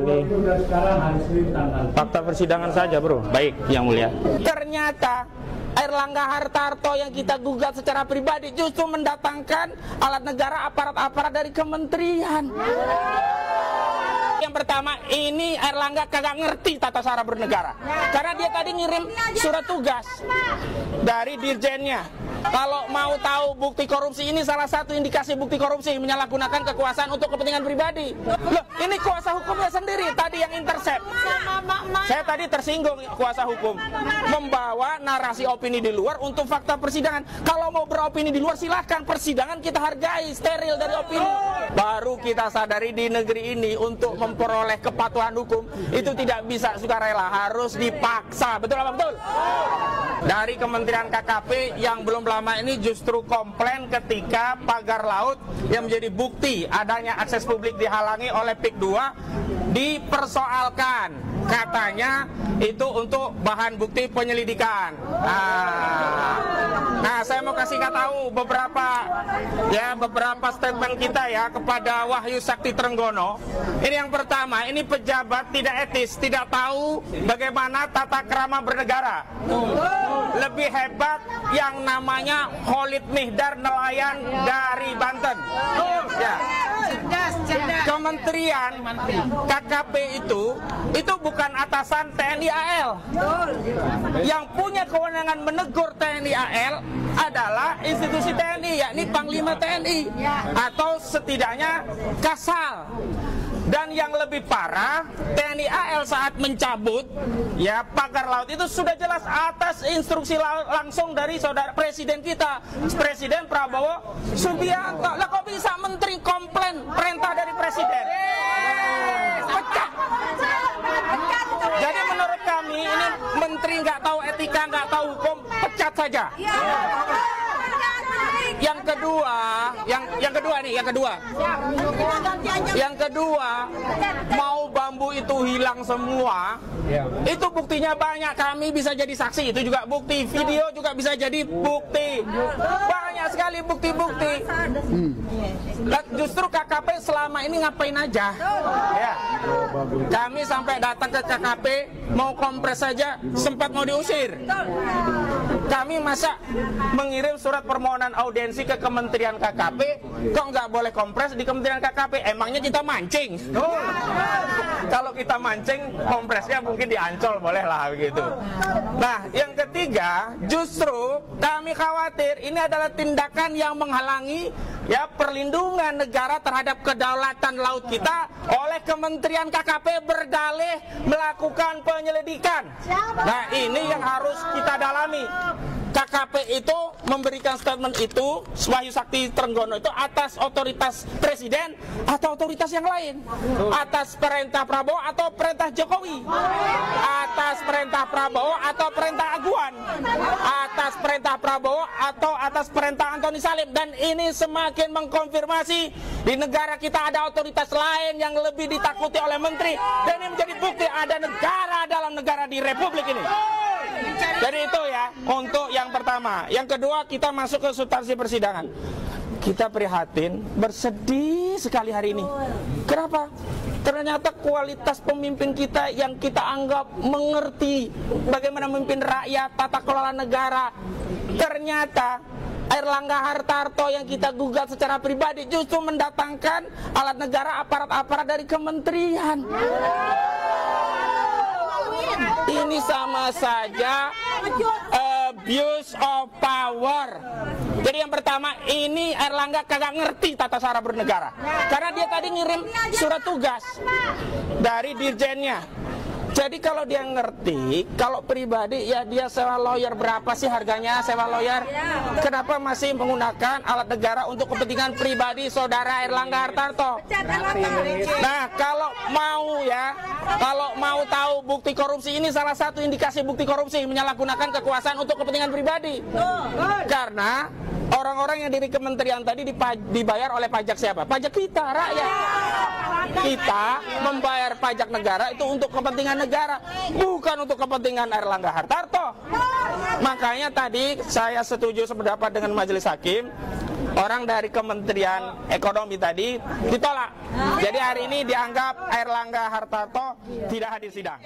Oke. Fakta persidangan saja, bro. Baik, yang mulia. Ternyata Airlangga Hartarto yang kita gugat secara pribadi justru mendatangkan alat negara, aparat-aparat dari kementerian. Yang pertama, ini Airlangga kagak ngerti tata cara bernegara. Karena dia tadi ngirim surat tugas dari dirjennya. Kalau mau tahu bukti korupsi, ini salah satu indikasi bukti korupsi, menyalahgunakan kekuasaan untuk kepentingan pribadi. Loh, ini kuasa hukumnya sendiri tadi yang intercept. Saya tadi tersinggung kuasa hukum membawa narasi opini di luar untuk fakta persidangan. Kalau mau beropini di luar silahkan, persidangan kita hargai, steril dari opini. Baru kita sadari di negeri ini untuk memperoleh kepatuhan hukum itu tidak bisa sukarela, harus dipaksa. Betul apa betul? Dari Kementerian KKP yang belum lama ini justru komplain ketika pagar laut yang menjadi bukti adanya akses publik dihalangi oleh PIK 2 dipersoalkan. Katanya itu untuk bahan bukti penyelidikan. Nah, saya mau kasih tahu beberapa statement kita ya kepada Wahyu Sakti Trenggono. Ini yang pertama, ini pejabat tidak etis, tidak tahu bagaimana tata krama bernegara. Lebih hebat yang namanya Khalid Mihdar, nelayan dari Banten. Ya. Kementerian KKP itu bukan atasan TNI AL. Yang punya kewenangan menegur TNI AL adalah institusi TNI, yakni Panglima TNI atau setidaknya Kasal. Dan yang lebih parah, TNI AL saat mencabut ya pagar laut itu sudah jelas atas instruksi langsung dari saudara presiden kita, Presiden Prabowo Subianto. Lah kok bisa menteri komplain perintah dari presiden? Pecat. Jadi menurut kami ini menteri nggak tahu etika, nggak tahu hukum, pecat saja. Yang kedua, mau bambu itu hilang semua, itu buktinya banyak. Kami bisa jadi saksi, itu juga bukti. Video juga bisa jadi bukti. Banyak sekali bukti-bukti. Justru KKP selama ini ngapain aja? Ya. Kami sampai datang ke KKP mau kompres saja sempat mau diusir. Kami masa mengirim surat permohonan audiensi ke Kementerian KKP, kok nggak boleh kompres di Kementerian KKP? Emangnya kita mancing? Kalau kita mancing, kompresnya mungkin di Ancol boleh lah begitu. Nah, yang ketiga, justru kami khawatir ini adalah tindakan yang menghalangi ya perlindungan negara terhadap kedaulatan laut kita oleh Kementerian KKP berdalih melakukan penyelidikan. Nah, ini yang harus kita dalami. KKP itu memberikan statement itu, Wahyu Sakti Trenggono itu atas otoritas presiden atau otoritas yang lain, atas perintah Prabowo atau perintah Jokowi, atas perintah Prabowo atau perintah Aguan, atas perintah Prabowo atau atas perintah Antoni Salim. Dan ini semakin mengkonfirmasi di negara kita ada otoritas lain yang lebih ditakuti oleh menteri, dan ini menjadi bukti ada negara dalam negara di Republik ini. Jadi itu ya untuk yang pertama. Yang kedua, kita masuk ke substansi persidangan. Kita prihatin, bersedih sekali hari ini. Kenapa? Ternyata kualitas pemimpin kita yang kita anggap mengerti bagaimana memimpin rakyat, tata kelola negara, ternyata Airlangga Hartarto yang kita gugat secara pribadi justru mendatangkan alat negara, aparat-aparat dari kementerian. Ini sama saja abuse of power. Jadi yang pertama, ini Airlangga kagak ngerti tata cara bernegara. Karena dia tadi ngirim surat tugas dari dirjennya. Jadi kalau dia ngerti, kalau pribadi ya dia sewa lawyer, berapa sih harganya sewa lawyer? Kenapa masih menggunakan alat negara untuk kepentingan pribadi saudara Airlangga Hartarto? Nah, kalau mau tahu bukti korupsi, ini salah satu indikasi bukti korupsi, menyalahgunakan kekuasaan untuk kepentingan pribadi. Karena orang-orang yang dari kementerian tadi dibayar oleh pajak siapa? Pajak kita, rakyat. Kita membayar pajak negara itu untuk kepentingan negara, bukan untuk kepentingan Airlangga Hartarto. Makanya tadi saya setuju sependapat dengan majelis hakim. Orang dari Kementerian Ekonomi tadi ditolak. Jadi hari ini dianggap Airlangga Hartarto tidak hadir sidang.